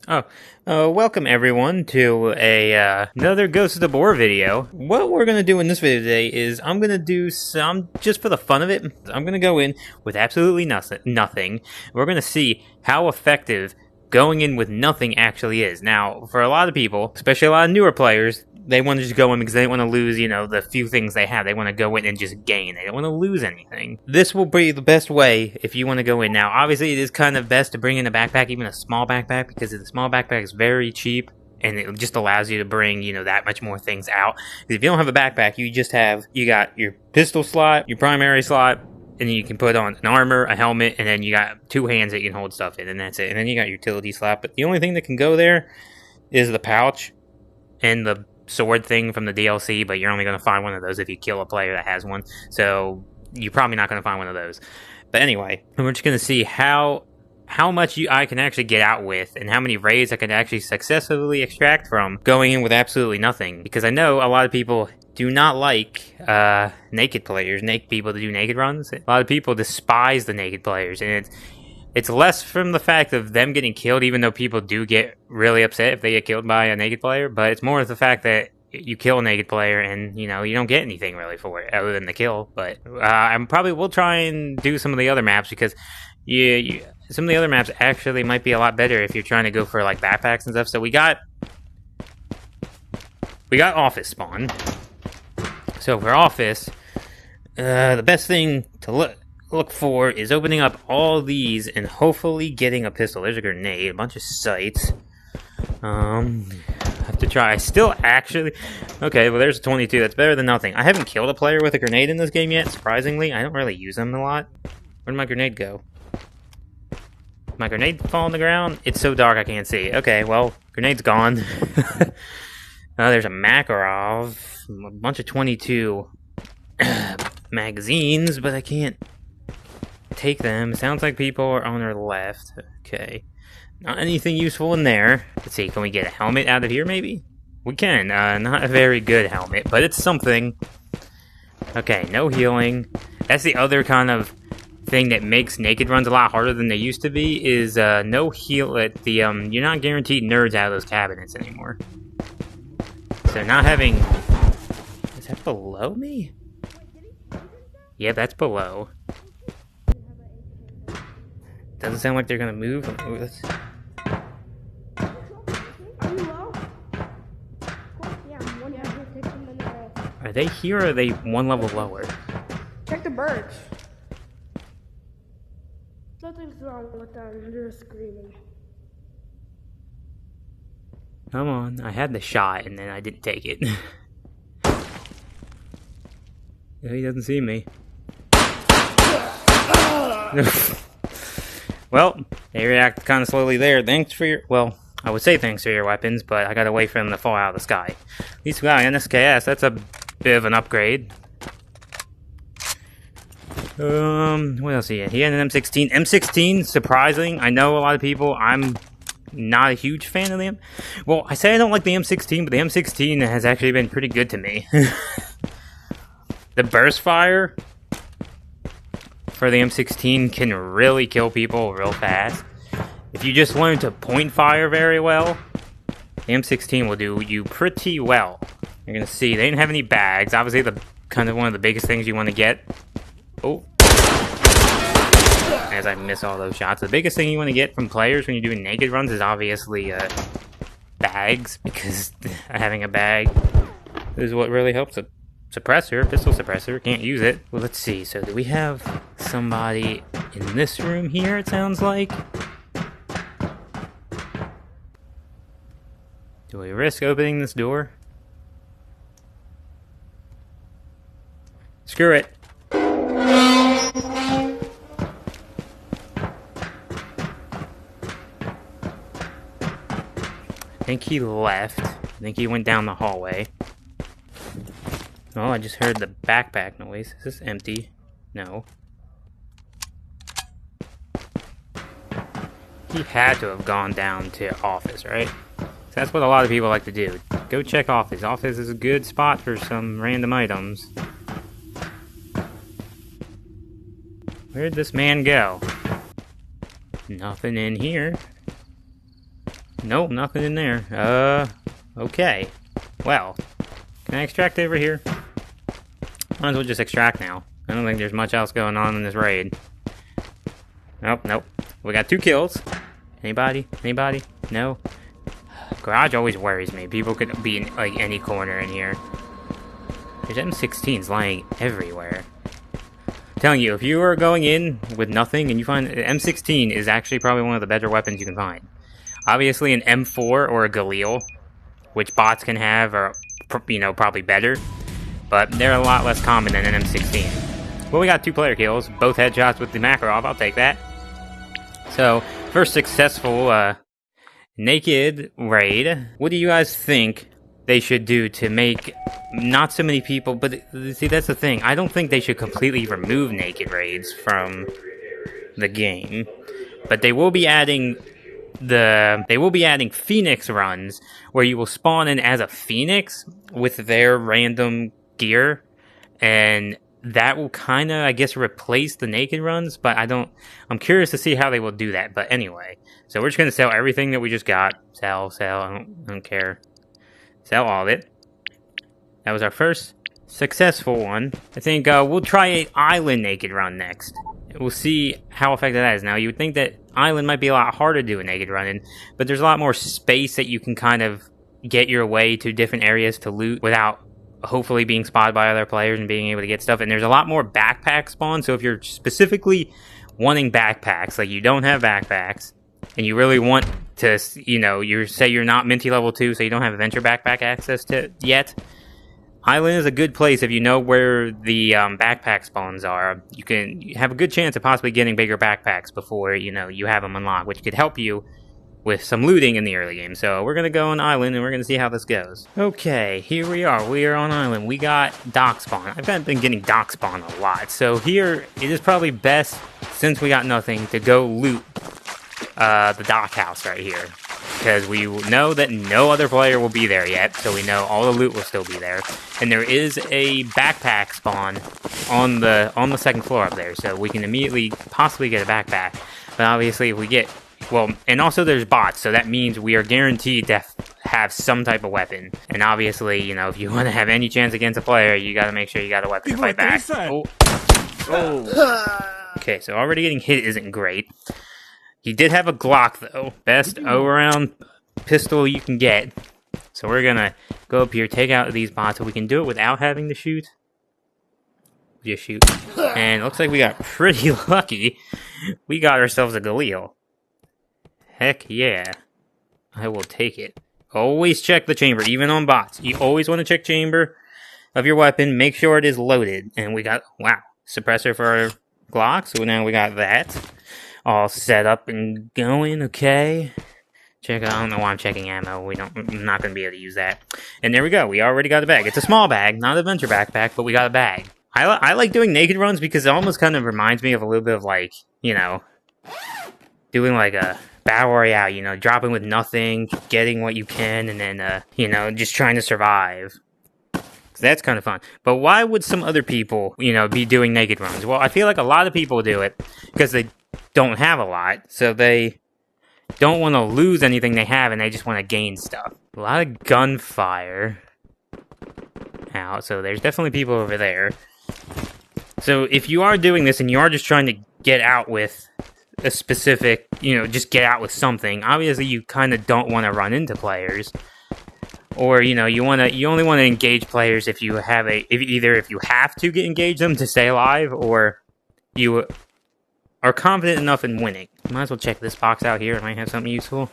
Oh, welcome everyone to another Ghosts of Tabor video. What we're gonna do in this video today is I'm gonna do some, just for the fun of it, I'm gonna go in with absolutely nothing. We're gonna see how effective going in with nothing actually is. Now, for a lot of people, especially a lot of newer players, they want to just go in because they don't want to lose, the few things they have. They want to go in and just gain. They don't want to lose anything. This will be the best way if you want to go in. Now, obviously, it is kind of best to bring in a backpack, even a small backpack, because the small backpack is very cheap, and it just allows you to bring, that much more things out. If you don't have a backpack, you got your pistol slot, your primary slot, and then you can put on an armor, a helmet, and then you got two hands that you can hold stuff in, and that's it. And then you got your utility slot. But the only thing that can go there is the pouch and the sword thing from the DLC, but you're only going to find one of those if you kill a player that has one, so you're probably not going to find one of those. But anyway, we're just going to see how much I can actually get out with, and how many raids I can actually successfully extract from going in with absolutely nothing, because I know a lot of people do not like naked players, naked people to do naked runs. A lot of people despise the naked players, and it's less from the fact of them getting killed, even though people do get really upset if they get killed by a naked player, but it's more of the fact that you kill a naked player and, you don't get anything really for it other than the kill. But I probably will try and do some of the other maps, because some of the other maps actually might be a lot better if you're trying to go for like backpacks and stuff. So we got office spawn. So for office, the best thing to look for is opening up all these and hopefully getting a pistol. There's a grenade, a bunch of sights. Have to try. Okay, well there's a 22. That's better than nothing. I haven't killed a player with a grenade in this game yet, surprisingly. I don't really use them a lot. Where'd my grenade go? Did my grenade fall on the ground? It's so dark I can't see. Okay, well, grenade's gone. There's a Makarov, a bunch of 22 magazines, but I can't take them. Sounds like people are on our left. Okay. Not anything useful in there. Let's see, can we get a helmet out of here, maybe? We can. Not a very good helmet, but it's something. Okay, no healing. That's the other kind of thing that makes naked runs a lot harder than they used to be, is no heal at the, you're not guaranteed nerds out of those cabinets anymore. So not having... Is that below me? Yeah, that's below. Doesn't sound like they're gonna move. Are they here, or are they one level lower? Check the birds. Nothing's wrong with them. They're screaming. Come on, I had the shot and then I didn't take it. He doesn't see me. Well, they react kind of slowly there. Thanks for your... Well, I would say thanks for your weapons, but I gotta wait for them to fall out of the sky. At least we got an SKS. That's a bit of an upgrade. What else he had? He had an M16. M16, surprising. I know a lot of people... I'm not a huge fan of them. Well, I say I don't like the M16, but the M16 has actually been pretty good to me. The burst fire for the M16 can really kill people real fast. If you just learn to point fire very well, the M16 will do you pretty well. You're gonna see, they didn't have any bags. Obviously, the kind of one of the biggest things you want to get. Oh. As I miss all those shots. The biggest thing you want to get from players when you're doing naked runs is obviously bags, because having a bag is what really helps. A suppressor, pistol suppressor, can't use it. Well, let's see. So do we have somebody in this room here, it sounds like? Do we risk opening this door? Screw it. I think he left. I think he went down the hallway. Oh, I just heard the backpack noise. Is this empty? No. He had to have gone down to office, right? So that's what a lot of people like to do. Go check office. Office is a good spot for some random items. Where'd this man go? Nothing in here. Nope, nothing in there. Okay. Well, can I extract over here? Might as well just extract now. I don't think there's much else going on in this raid. Nope. We got 2 kills. Anybody? No? Garage always worries me. People could be in, like, any corner in here. There's M16s lying everywhere. I'm telling you, if you are going in with nothing and you find... M16 is actually probably one of the better weapons you can find. Obviously, an M4 or a Galil, which bots can have, are, probably better. But they're a lot less common than an M16. Well, we got 2 player kills. Both headshots with the Makarov. I'll take that. So, first successful, naked raid. What do you guys think they should do to make not so many people, but see, that's the thing. I don't think they should completely remove naked raids from the game, but they will be adding Phoenix runs where you will spawn in as a Phoenix with their random gear, and that will kind of, I guess, replace the naked runs, but I'm curious to see how they will do that. But anyway, so we're just going to sell everything that we just got. Sell, I don't care. Sell all of it. That was our first successful one. I think we'll try an island naked run next. We'll see how effective that is. Now, you would think that island might be a lot harder to do a naked run in, but there's a lot more space that you can kind of get your way to different areas to loot without hopefully being spotted by other players and being able to get stuff. And there's a lot more backpack spawn, so if you're specifically wanting backpacks, like you don't have backpacks, and you really want to, you say you're not Minty level 2, so you don't have adventure backpack access to yet, Island is a good place if you know where the backpack spawns are. You have a good chance of possibly getting bigger backpacks before, you have them unlocked, which could help you with some looting in the early game. So we're going to go on Island, and we're going to see how this goes. Okay, here we are. We are on Island. We got dock spawn. I've been getting dock spawn a lot. So here, it is probably best, since we got nothing, to go loot the dock house right here. Because we know that no other player will be there yet, so we know all the loot will still be there. And there is a backpack spawn on the second floor up there, so we can immediately possibly get a backpack. But obviously, if we get... Well, and also there's bots, so that means we are guaranteed to have some type of weapon. And obviously, if you want to have any chance against a player, you got to make sure you got a weapon to fight back. Oh. Okay, so already getting hit isn't great. He did have a Glock, though. Best all-around pistol you can get. So we're going to go up here, take out these bots, so we can do it without having to shoot. Just shoot. And it looks like we got pretty lucky. We got ourselves a Galil. Heck yeah. I will take it. Always check the chamber, even on bots. You always want to check chamber of your weapon. Make sure it is loaded. And we got, wow, suppressor for our Glock. So now we got that all set up and going. Okay. I don't know why I'm checking ammo. I'm not going to be able to use that. And there we go. We already got a bag. It's a small bag, not an adventure backpack, but we got a bag. I like doing naked runs because it almost kind of reminds me of a little bit of like, doing like a battle royale, dropping with nothing, getting what you can, and then, just trying to survive. So that's kind of fun. But why would some other people, be doing naked runs? Well, I feel like a lot of people do it because they don't have a lot, so they don't want to lose anything they have, and they just want to gain stuff. A lot of gunfire out, so there's definitely people over there. So if you are doing this and you are just trying to get out with a specific, just get out with something, obviously you kind of don't want to run into players. Or, you only want to engage players if you have if you have to engage them to stay alive, or you are confident enough in winning. Might as well check this box out here. It might have something useful.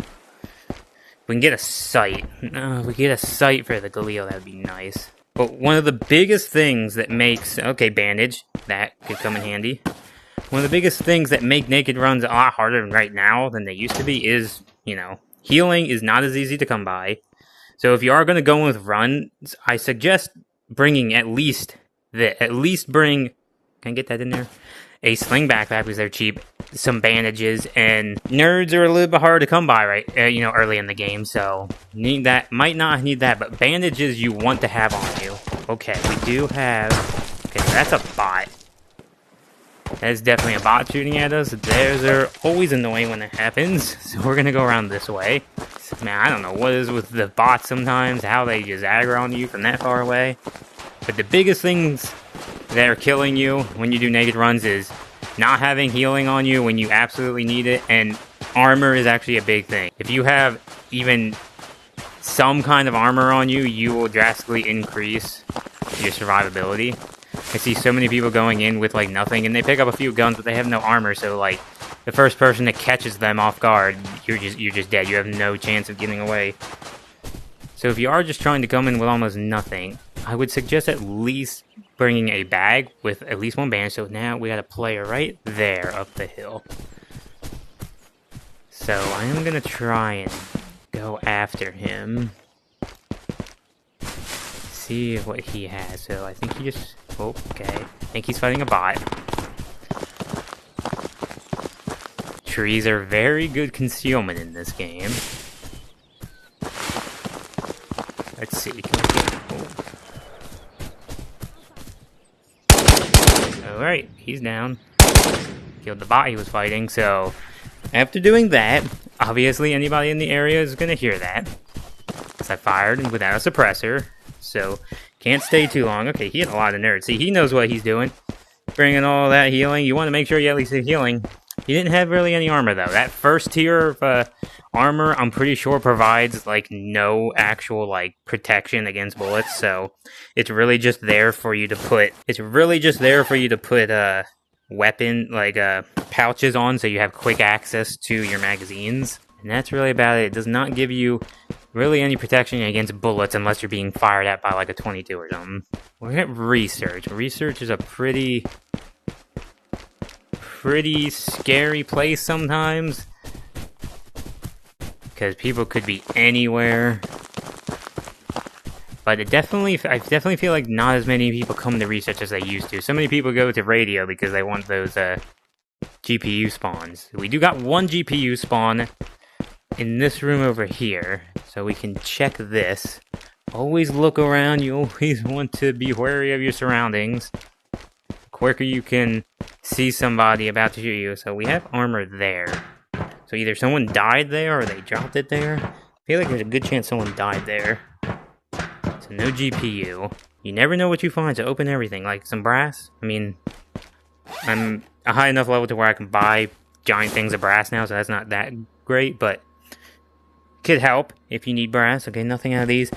We can get a sight. If we get a sight for the Galil, that would be nice. But one of the biggest things that makes... Okay, bandage. That could come in handy. One of the biggest things that make naked runs a lot harder right now than they used to be is, healing is not as easy to come by. So if you are going to go with runs, I suggest bringing at least bring... Can I get that in there? A sling backpack because they're cheap, some bandages, and nerds are a little bit hard to come by early in the game, so might not need that, but bandages you want to have on you. Okay, we do have, okay, that's a bot. That is definitely a bot shooting at us. Those are always annoying when that happens, so we're gonna go around this way. Man, I don't know what is with the bots sometimes, how they just aggro on you from that far away. But the biggest things that are killing you when you do naked runs is not having healing on you when you absolutely need it, and armor is actually a big thing. If you have even some kind of armor on you, you will drastically increase your survivability. I see so many people going in with like nothing, and they pick up a few guns, but they have no armor. So like, the first person that catches them off guard, you're just dead. You have no chance of getting away. So if you are just trying to come in with almost nothing, I would suggest at least bringing a bag with at least one bandage. So now we got a player right there up the hill. So I am gonna try and go after him. See what he has. So I think he just... Oh, okay. I think he's fighting a bot. Trees are very good concealment in this game. Let's see. Alright, he's down. Killed the bot he was fighting, so... After doing that, obviously anybody in the area is gonna hear that. Because I fired without a suppressor. So, can't stay too long. Okay, he had a lot of nerds. See, he knows what he's doing. Bringing all that healing. You want to make sure you at least have healing. He didn't have really any armor, though. That first tier of armor, I'm pretty sure provides, like, no actual, like, protection against bullets. So, it's really just there for you to put... weapon, like, pouches on so you have quick access to your magazines. And that's really about it. It does not give you really any protection against bullets unless you're being fired at by like a 22 or something. We're at research. Research is a pretty scary place sometimes. Because people could be anywhere. But I definitely feel like not as many people come to research as they used to. So many people go to radio because they want those GPU spawns. We do got one GPU spawn in this room over here, so we can check this. Always look around. You always want to be wary of your surroundings. The quicker you can see somebody about to shoot you. So we have armor there. So either someone died there or they dropped it there. I feel like there's a good chance someone died there. So no GPU. You never know what you find, so open everything. Like some brass. I mean, I'm a high enough level to where I can buy giant things of brass now, so that's not that great, but could help if you need brass. Okay, nothing out of these.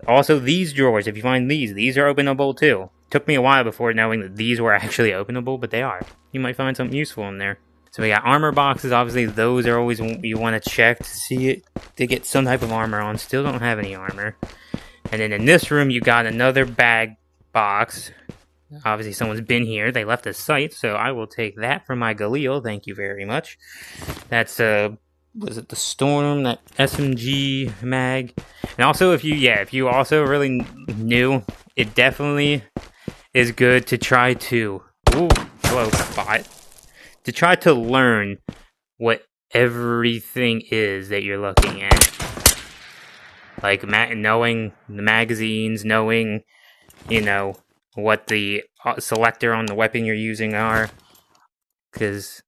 Also, these drawers, if you find these are openable too. Took me a while before knowing that these were actually openable, but they are. You might find something useful in there. So we got armor boxes. Obviously, those are always you want to check to see it, to get some type of armor on. Still don't have any armor. And then in this room, you got another bag box. Obviously, someone's been here. They left a site, so I will take that for my Galil. Thank you very much. That's was it the Storm, that SMG mag? And also, if you also really new, it definitely is good to try to... Ooh, hello, bot. To try to learn what everything is that you're looking at. Like, knowing the magazines, knowing, you know, what the selector on the weapon you're using are. Because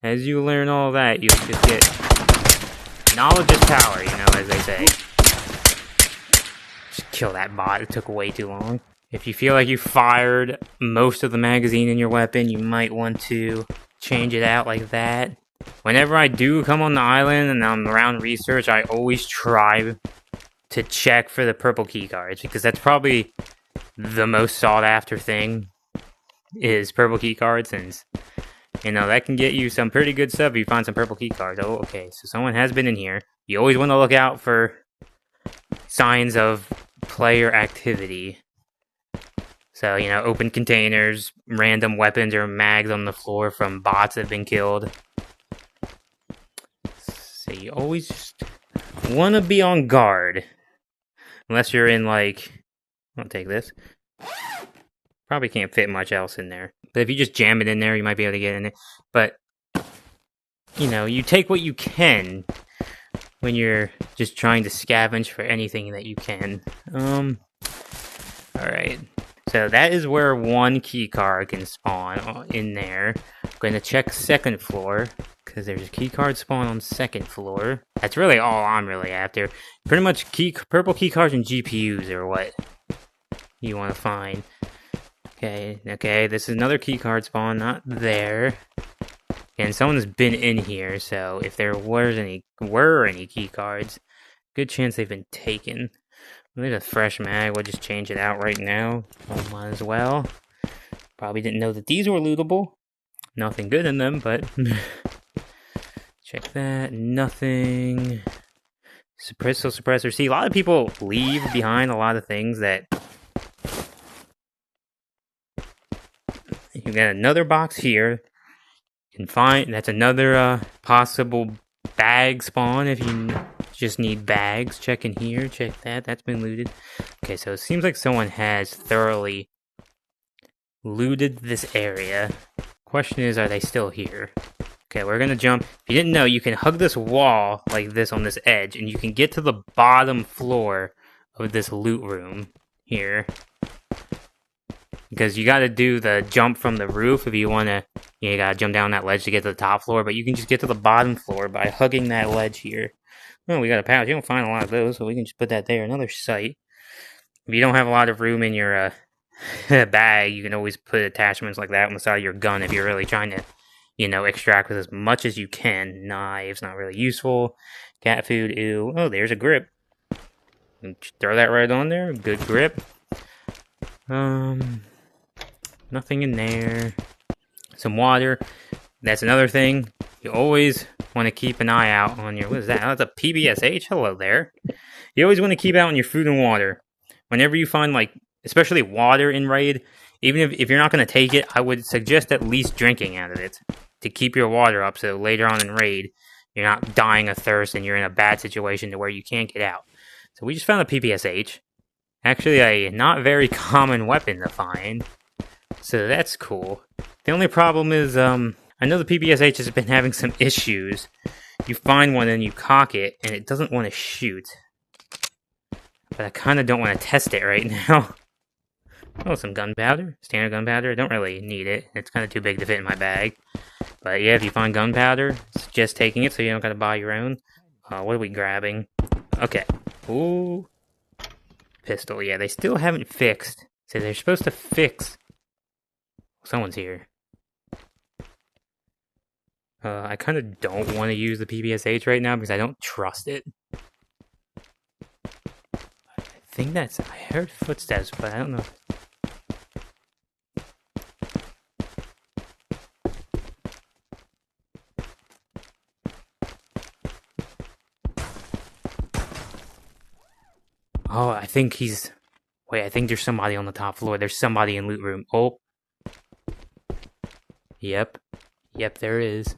as you learn all that, you just get... Knowledge is power, you know, as they say. Just kill that bot, it took way too long. If you feel like you fired most of the magazine in your weapon, you might want to change it out like that. Whenever I do come on the island and I'm around research, I always try to check for the purple keycards, because that's probably the most sought after thing, is purple keycards, since, you know, that can get you some pretty good stuff if you find some purple keycards. Oh, okay, so someone has been in here. You always want to look out for signs of player activity. So, you know, open containers, random weapons or mags on the floor from bots that have been killed. So you always just want to be on guard. Unless you're in, like... I'll take this. Probably can't fit much else in there. But if you just jam it in there, you might be able to get in it. But, you know, you take what you can when you're just trying to scavenge for anything that you can. Alright. So that is where one key card can spawn in there. Going to check second floor, because there's a key card spawn on second floor. That's really all I'm really after. Pretty much purple key cards and GPUs are what you want to find. Okay, this is another key card spawn, not there. And someone's been in here, so if there were any key cards, good chance they've been taken. There's a fresh mag, we'll just change it out right now. Oh, might as well. Probably didn't know that these were lootable. Nothing good in them, but... Check that, nothing. Suppressor. See, a lot of people leave behind a lot of things that... You got another box here. You can find, that's another possible bag spawn if you just need bags. Check in here, check that, that's been looted. Okay, so it seems like someone has thoroughly looted this area. Question is, are they still here? Okay, we're gonna jump. If you didn't know, you can hug this wall like this on this edge, and you can get to the bottom floor of this loot room here. Because you gotta do the jump from the roof if you wanna, you gotta jump down that ledge to get to the top floor, but you can just get to the bottom floor by hugging that ledge here. Oh, we got a pouch. You don't find a lot of those, so we can just put that there. Another sight. If you don't have a lot of room in your bag, you can always put attachments like that on the side of your gun if you're really trying to, extract with as much as you can. Knives, not really useful. Cat food, ew. Oh, there's a grip. Throw that right on there. Good grip. Nothing in there. Some water. That's another thing. You always want to keep an eye out on your... What is that? Oh, that's a PBSH. Hello there. You always want to keep out on your food and water. Whenever you find, especially water in raid, even if you're not going to take it, I would suggest at least drinking out of it to keep your water up so later on in raid, you're not dying of thirst and you're in a bad situation to where you can't get out. So we just found a PPSH. Actually, a not very common weapon to find. So that's cool. The only problem is, I know the PPSH has been having some issues. You find one and you cock it, and it doesn't want to shoot. But I kind of don't want to test it right now. Oh, some gunpowder. Standard gunpowder. I don't really need it. It's kind of too big to fit in my bag. But yeah, if you find gunpowder, suggest taking it so you don't got to buy your own. What are we grabbing? Okay. Ooh. Pistol. Yeah, they still haven't fixed. So they're supposed to fix. Someone's here. I kind of don't want to use the PPSH right now because I don't trust it. I think that's... I heard footsteps, but I don't know. Oh, I think he's... Wait, I think there's somebody on the top floor. There's somebody in loot room. Oh. Yep. Yep, there is.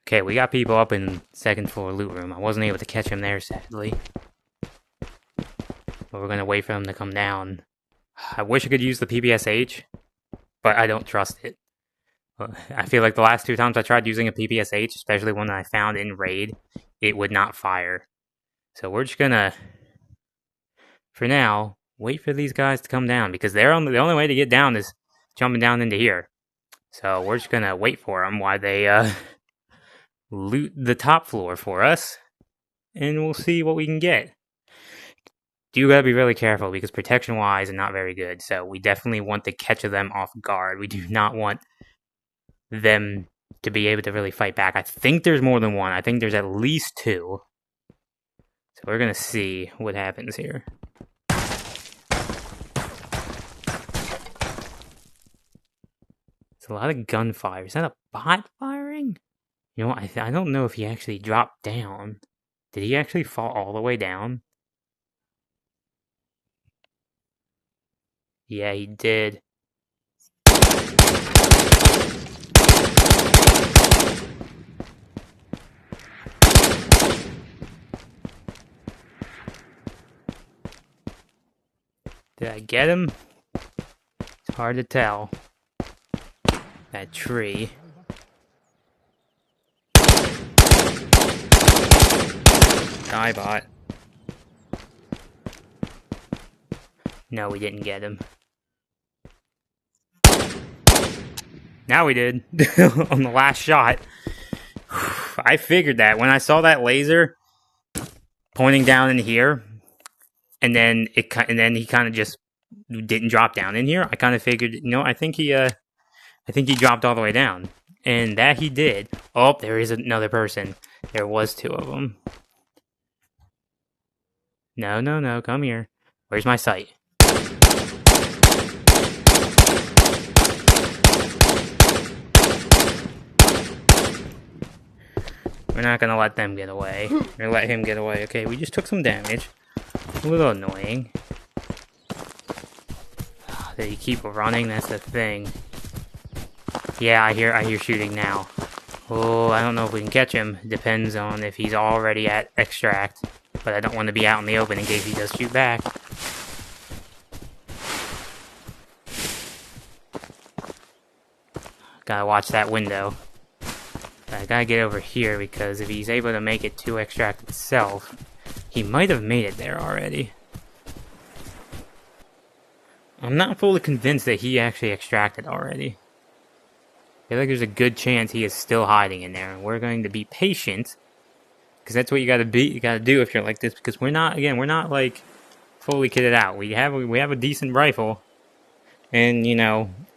Okay, we got people up in second floor loot room. I wasn't able to catch him there, sadly. But we're gonna wait for him to come down. I wish I could use the PPSH, but I don't trust it. I feel like the last 2 times I tried using a PPSH, especially one that I found in raid, it would not fire. So we're just gonna, for now, wait for these guys to come down, because the only way to get down is jumping down into here. So we're just gonna wait for them while they loot the top floor for us, and we'll see what we can get. You gotta be really careful, because protection-wise, is not very good, so we definitely want to catch them off guard. We do not want them to be able to really fight back. I think there's more than one. I think there's at least 2. So we're gonna see what happens here. It's a lot of gunfire. Is that a bot firing? You know what? I don't know if he actually dropped down. Did he actually fall all the way down? Yeah, he did. Did I get him? It's hard to tell. That tree. Die bot. No, we didn't get him. Now we did. On the last shot. I figured that. When I saw that laser pointing down in here, and then he kind of just didn't drop down in here, I kind of figured, I think he dropped all the way down. And that he did. Oh, there is another person. There was two of them. No, come here. Where's my sight? We're not gonna let them get away. We're gonna let him get away. Okay, we just took some damage. A little annoying. They keep running, that's the thing. Yeah, I hear shooting now. Oh, I don't know if we can catch him. Depends on if he's already at extract. But I don't want to be out in the open in case he does shoot back. Gotta watch that window. But I gotta get over here because if he's able to make it to extract itself, he might have made it there already. I'm not fully convinced that he actually extracted already. I feel like there's a good chance he is still hiding in there, and we're going to be patient, because that's what you gotta do if you're like this. Because we're not like fully kitted out. We have a decent rifle, and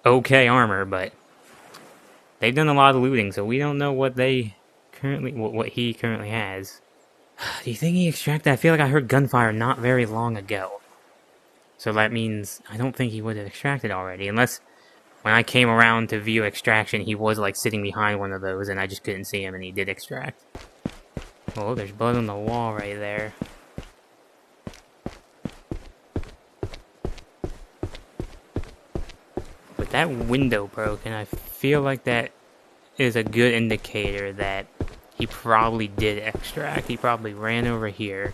okay armor, but they've done a lot of looting, so we don't know what he currently has. Do you think he extracted? I feel like I heard gunfire not very long ago. So that means I don't think he would have extracted already, unless when I came around to view extraction, he was like sitting behind one of those and I just couldn't see him and he did extract. Oh, there's blood on the wall right there. But that window broke, and I feel like that is a good indicator that he probably did extract. He probably ran over here,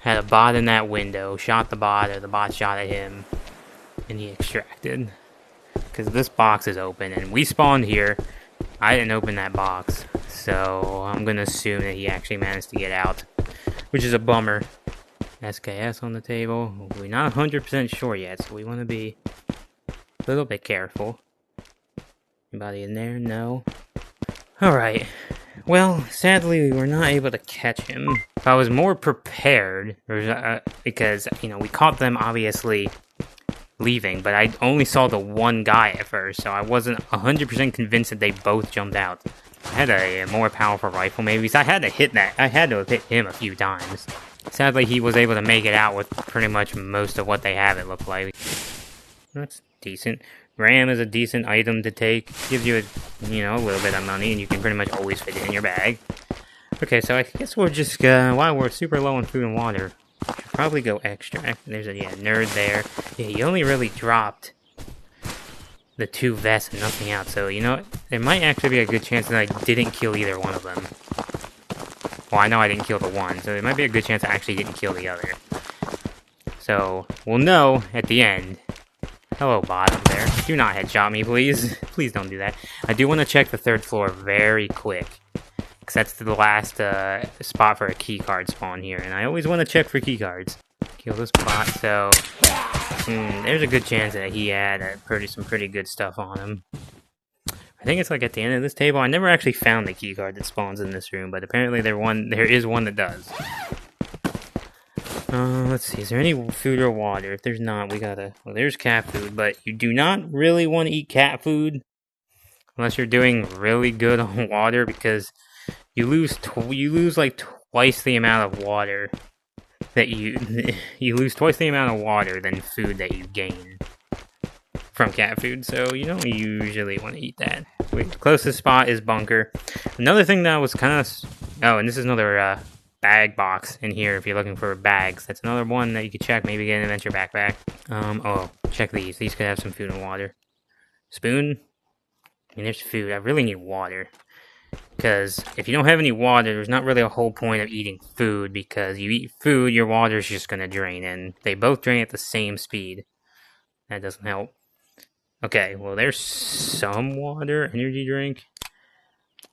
had a bot in that window, shot the bot, or the bot shot at him, and he extracted. Because this box is open, and we spawned here. I didn't open that box, so I'm going to assume that he actually managed to get out, which is a bummer. SKS on the table. We're not 100% sure yet, so we want to be a little bit careful. Anybody in there? No. Alright. Well, sadly, we were not able to catch him. If I was more prepared, because, we caught them, obviously, leaving, but I only saw the one guy at first, so I wasn't 100% convinced that they both jumped out. I had a more powerful rifle, maybe, so I had to have hit him a few times. Sadly, he was able to make it out with pretty much most of what they have, it looked like. That's decent. RAM is a decent item to take. Gives you a little bit of money, and you can pretty much always fit it in your bag. Okay, so I guess we're just, while we're super low on food and water, we should probably go extract. There's a, nerd there. Yeah, he only really dropped the 2 vests and nothing else, so, there might actually be a good chance that I didn't kill either one of them. Well, I know I didn't kill the one, so there might be a good chance I actually didn't kill the other. So, we'll know at the end. Hello, bot up there. Do not headshot me, please. Please don't do that. I do want to check the 3rd floor very quick, because that's the last spot for a keycard spawn here, and I always want to check for keycards. Kill this bot, so there's a good chance that he had some pretty good stuff on him. I think it's like at the end of this table. I never actually found the keycard that spawns in this room, but apparently there is one that does. Let's see, is there any food or water? If there's not, well, there's cat food, but you do not really want to eat cat food unless you're doing really good on water, because you lose like twice the amount of water that you lose twice the amount of water than food that you gain from cat food, so you don't usually want to eat that. The closest spot is bunker. Another thing that was kind of... Oh, and this is another bag box in here if you're looking for bags. That's another one that you could check, maybe get an adventure backpack. Check these. These could have some food and water. Spoon? I mean, there's food. I really need water. Because if you don't have any water, there's not really a whole point of eating food, because you eat food, your water's just going to drain, and they both drain at the same speed. That doesn't help. Okay, well, there's some water, energy drink.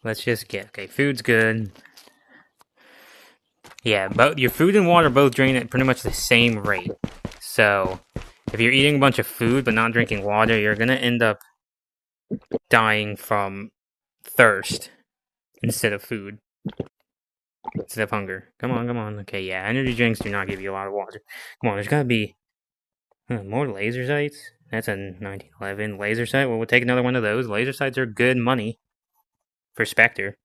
Let's just get... Okay, food's good. Yeah, both your food and water both drain at pretty much the same rate. So, if you're eating a bunch of food but not drinking water, you're going to end up dying from thirst instead of food. Instead of hunger. Come on, come on. Okay, yeah, energy drinks do not give you a lot of water. Come on, there's gotta be more laser sights. That's a 1911 laser sight. Well, we'll take another one of those. Laser sights are good money for Spectre.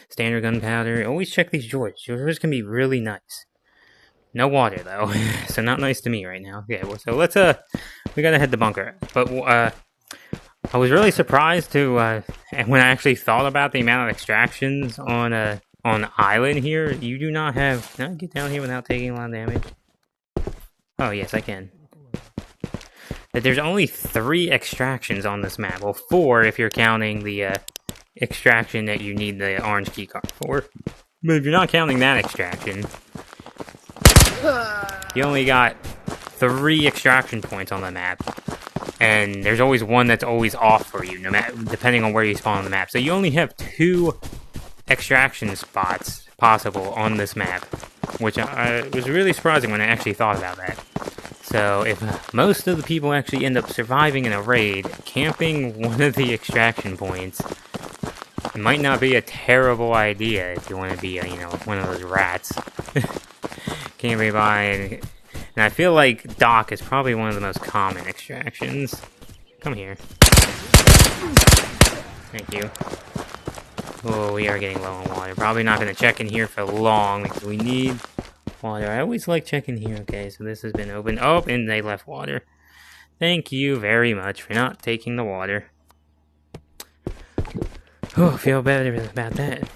Standard gunpowder. Always check these drawers. Drawers can be really nice. No water though, so not nice to me right now. Okay, well, so let's we gotta head to bunker. But I was really surprised to when I actually thought about the amount of extractions on the island here. You do not have. Can I get down here without taking a lot of damage? Oh yes, I can. That there's only 3 extractions on this map. Well, 4 if you're counting the extraction that you need the orange keycard for. But if you're not counting that extraction, you only got 3 extraction points on the map. And there's always one that's always off for you, no matter depending on where you spawn on the map. So you only have 2 extraction spots possible on this map, which was really surprising when I actually thought about that. So if most of the people actually end up surviving in a raid, camping one of the extraction points might not be a terrible idea if you want to be, one of those rats. Camping by and I feel like Dock is probably one of the most common extractions. Come here. Thank you. Oh, we are getting low on water. Probably not going to check in here for long because we need water. I always like checking here. Okay, so this has been opened. Oh, and they left water. Thank you very much for not taking the water. Oh, I feel better about that.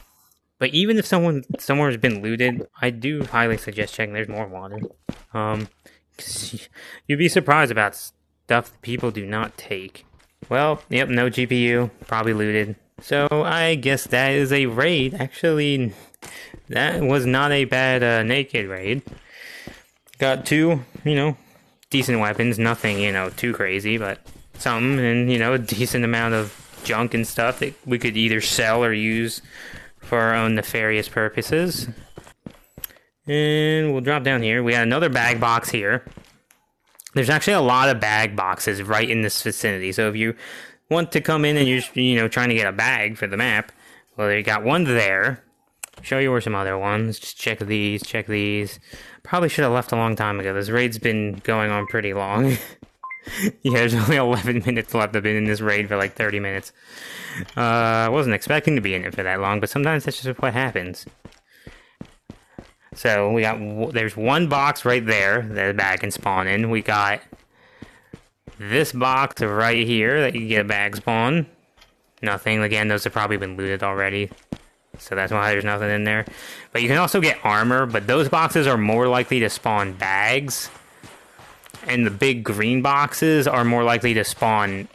But even if somewhere has been looted, I do highly suggest checking. There's more water. You'd be surprised about stuff people do not take. Well, yep, no GPU, probably looted. So I guess that is a raid. Actually, that was not a bad naked raid. Got 2, decent weapons. Nothing, too crazy, but some, and a decent amount of junk and stuff that we could either sell or use for our own nefarious purposes. And we'll drop down here. We got another bag box here. There's actually a lot of bag boxes right in this vicinity. So if you want to come in and you're trying to get a bag for the map, well, you got one there. Show you where some other ones. Just check these, check these. Probably should have left a long time ago. This raid's been going on pretty long. Yeah, there's only 11 minutes left. I've been in this raid for like 30 minutes. I wasn't expecting to be in it for that long, but sometimes that's just what happens. So there's one box right there that a bag can spawn in. We got this box right here that you get a bag spawn. Nothing. Again, those have probably been looted already. So that's why there's nothing in there. But you can also get armor, but those boxes are more likely to spawn bags. And the big green boxes are more likely to spawn,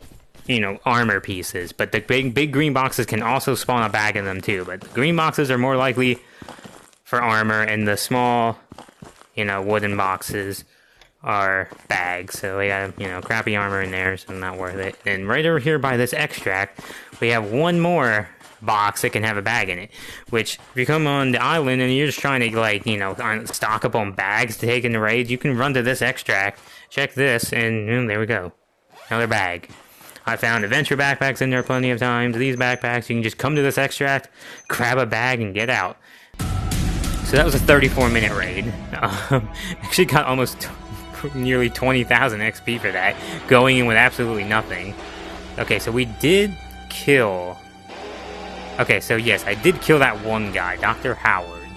armor pieces. But the big green boxes can also spawn a bag in them too. But the green boxes are more likely for armor, and the small, wooden boxes are bags. So we got, crappy armor in there, so not worth it. And right over here by this extract, we have one more box that can have a bag in it. Which, if you come on the island and you're just trying to, stock up on bags to take in the raids, you can run to this extract, check this, and there we go. Another bag. I found adventure backpacks in there plenty of times. These backpacks, you can just come to this extract, grab a bag, and get out. So that was a 34-minute raid. Actually got almost nearly 20,000 XP for that, going in with absolutely nothing. Okay, so we did kill... Okay, so yes, I did kill that one guy, Dr. Howard.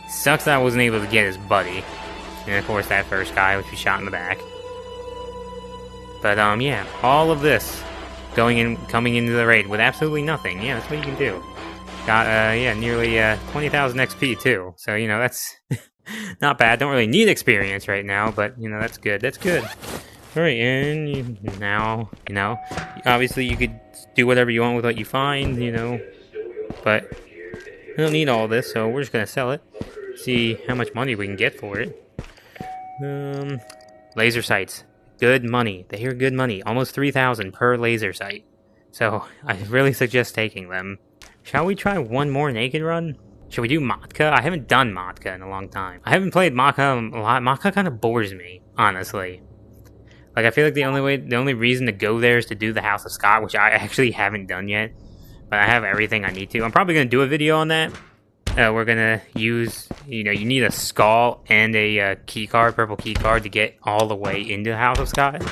Sucks that I wasn't able to get his buddy. And of course that first guy, which we shot in the back. But yeah, all of this coming into the raid with absolutely nothing. Yeah, that's what you can do. Got nearly 20,000 XP too. So that's not bad. Don't really need experience right now, but that's good. That's good. All right, and now obviously you could do whatever you want with what you find, but we don't need all this, so we're just gonna sell it. See how much money we can get for it. Laser sights, good money. They hear good money. Almost 3,000 per laser sight. So I really suggest taking them. Shall we try one more naked run? Should we do Maka? I haven't done Maka in a long time. I haven't played Maka a lot. Maka kind of bores me, honestly. Like, I feel like the only reason to go there is to do the House of Scott, which I actually haven't done yet. But I have everything I need to. I'm probably going to do a video on that. We're going to use, you need a skull and a key card, purple key card, to get all the way into the House of Scott.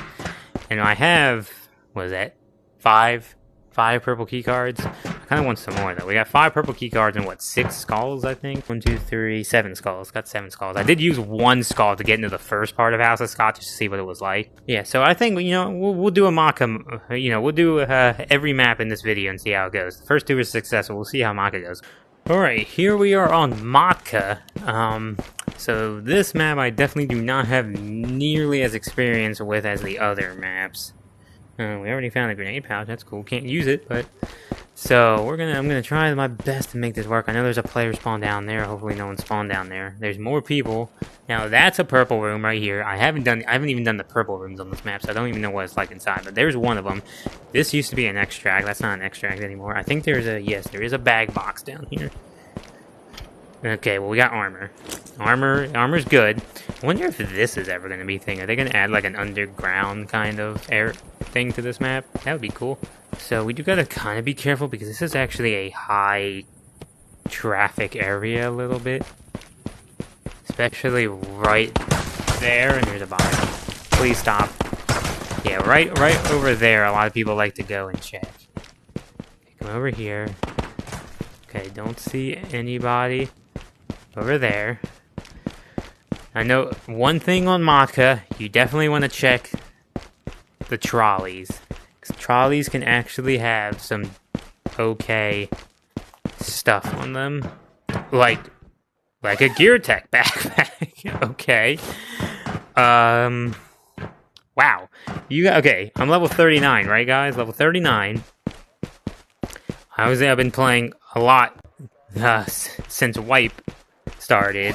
And I have, what is that, five purple key cards. I kind of want some more, though. We got 5 purple key cards and, 6 skulls, I think? 1, 2, 3, 7 skulls. Got 7 skulls. I did use 1 skull to get into the first part of House of Scott just to see what it was like. Yeah, so I think, we'll do a Maka, we'll do every map in this video and see how it goes. The first 2 are successful. We'll see how Maka goes. Alright, here we are on Maka. So this map I definitely do not have nearly as experience with as the other maps. We already found a grenade pouch. That's cool. Can't use it, but so I'm gonna try my best to make this work. I know there's a player spawn down there. Hopefully, no one spawned down there. There's more people. Now that's a purple room right here. I haven't even done the purple rooms on this map, so I don't even know what it's like inside. But there's one of them. This used to be an extract. That's not an extract anymore. I think there is a bag box down here. Okay, well, we got armor. Armor's good. I wonder if this is ever going to be a thing. Are they going to add, like, an underground kind of air thing to this map? That would be cool. So, we do got to kind of be careful, because this is actually a high traffic area a little bit. Especially right there, and there's a body. Please stop. Yeah, right over there, a lot of people like to go and check. Okay, come over here. Okay, don't see anybody over there. I know one thing on Maka, you definitely want to check the trolleys. Because trolleys can actually have some okay stuff on them. Like a Gear Tech backpack. Okay. Wow. Okay, I'm level 39, right guys? Level 39. I've been playing a lot since Wipe started.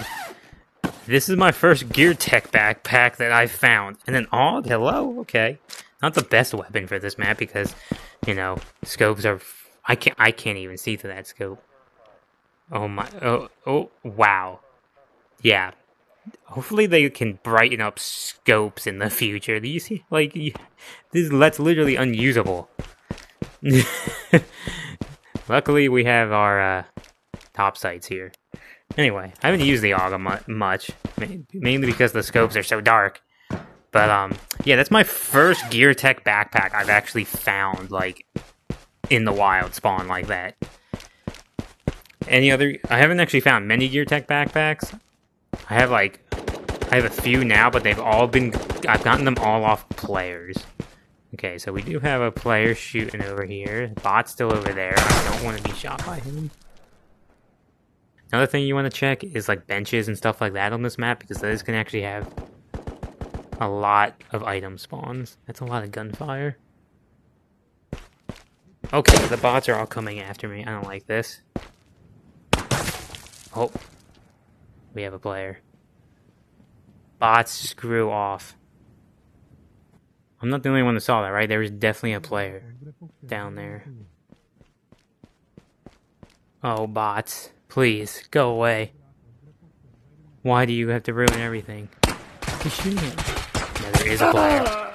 This is my first Gear Tech backpack that I found. And an AUG? Hello? Okay. Not the best weapon for this map because, scopes are... I can't even see through that scope. Oh my... Oh, wow. Yeah. Hopefully they can brighten up scopes in the future. Do you see? That's literally unusable. Luckily, we have our top sights here. Anyway, I haven't used the AUG much, mainly because the scopes are so dark. But, yeah, that's my first Gear Tech backpack I've actually found, in the wild spawn like that. I haven't actually found many Gear Tech backpacks. I have a few now, but I've gotten them all off players. Okay, so we do have a player shooting over here. Bot's still over there. I don't want to be shot by him. Another thing you want to check is benches and stuff like that on this map, because those can actually have a lot of item spawns. That's a lot of gunfire. Okay, the bots are all coming after me. I don't like this. Oh. We have a player. Bots, screw off. I'm not the only one that saw that, right? There was definitely a player down there. Oh, bots. Please, go away. Why do you have to ruin everything? He's shooting him. No, there is a player.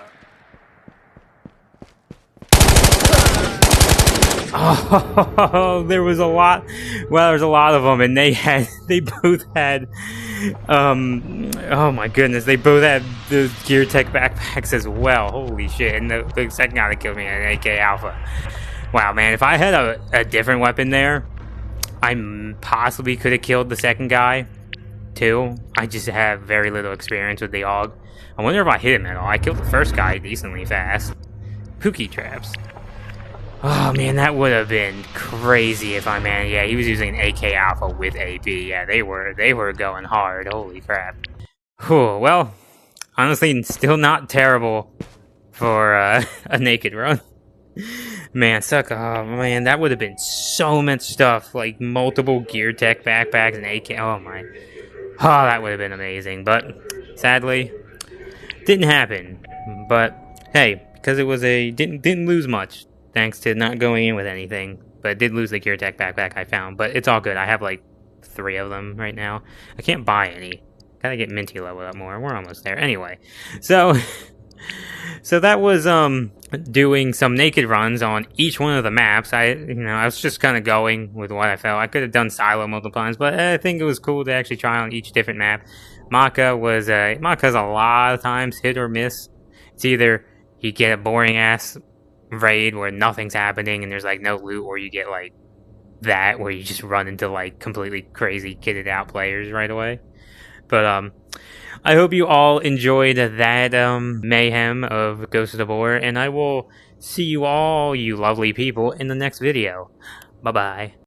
Oh, there was a lot. Well, there's a lot of them, and they both had, oh my goodness, they both had the Gear Tech backpacks as well. Holy shit! And the second guy that killed me, an AK Alpha. Wow, man, if I had a different weapon there, I possibly could have killed the second guy too. I just have very little experience with the AUG. I wonder if I hit him at all. I killed the first guy decently fast. Pookie traps. Oh man, that would have been crazy if yeah, he was using an AK Alpha with AP. Yeah, they were going hard. Holy crap. Whew, well, honestly, still not terrible for a naked run. Man, oh man, that would have been so much stuff, multiple Gear Tech backpacks and AK. Oh my. Oh, that would have been amazing, but sadly, didn't happen. But hey, because it was didn't lose much. Thanks to not going in with anything. But I did lose the Gear Tech backpack I found. But it's all good. I have 3 of them right now. I can't buy any. Gotta get Minty leveled up more. We're almost there. Anyway. So, So that was doing some naked runs on each one of the maps. I was just kind of going with what I felt. I could have done silo multiple times, but I think it was cool to actually try on each different map. Maka's a lot of times hit or miss. It's either you get a boring ass raid where nothing's happening and there's like no loot, or you get like that where you just run into like completely crazy kitted out players right away. But I hope you all enjoyed that mayhem of Ghosts of Tabor, and I will see you all, you lovely people, in the next video. Bye bye.